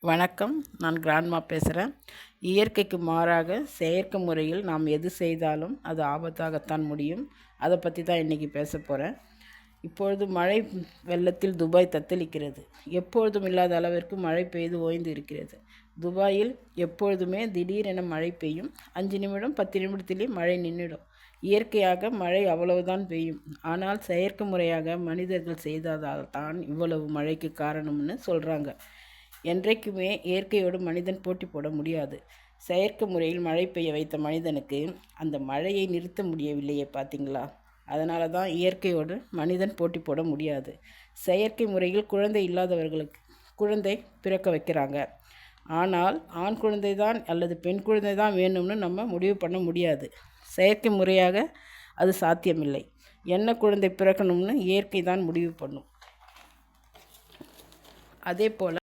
வணக்கம். நான் கிராண்ட்மா பேசுகிறேன். இயற்கைக்கு மாறாக செயற்கை முறையில் நாம் எது செய்தாலும் அது ஆபத்தாகத்தான் முடியும். அதை பற்றி தான் இன்றைக்கி பேச போகிறேன். இப்பொழுது மழை வெள்ளத்தில் துபாய் தத்தளிக்கிறது. எப்பொழுதும் இல்லாத அளவிற்கு மழை பெய்து ஓய்ந்து இருக்கிறது. துபாயில் எப்பொழுதுமே திடீரென மழை பெய்யும். 5 நிமிடம் 10 நிமிடத்திலே மழை நின்றுடும். இயற்கையாக மழை அவ்வளவுதான் பெய்யும். ஆனால் செயற்கை முறையாக மனிதர்கள் செய்ததால் தான் இவ்வளவு மழைக்கு காரணம்னு சொல்கிறாங்க. என்றைக்குமே இயற்கையோடு மனிதன் போட்டி போட முடியாது. செயற்கை முறையில் மழை பெய்ய வைத்த மனிதனுக்கு அந்த மழையை நிறுத்த முடியவில்லையே, பார்த்தீங்களா? அதனால தான் இயற்கையோடு மனிதன் போட்டி போட முடியாது. செயற்கை முறையில் குழந்தை இல்லாதவர்களுக்கு குழந்தை பிறக்க வைக்கிறாங்க. ஆனால் ஆண் குழந்தை தான் அல்லது பெண் குழந்தை தான் வேணும்னு நம்ம முடிவு பண்ண முடியாது. செயற்கை முறையாக அது சாத்தியமில்லை. என்ன குழந்தை பிறக்கணும்னு இயற்கை தான் முடிவு பண்ணும். அதே போல்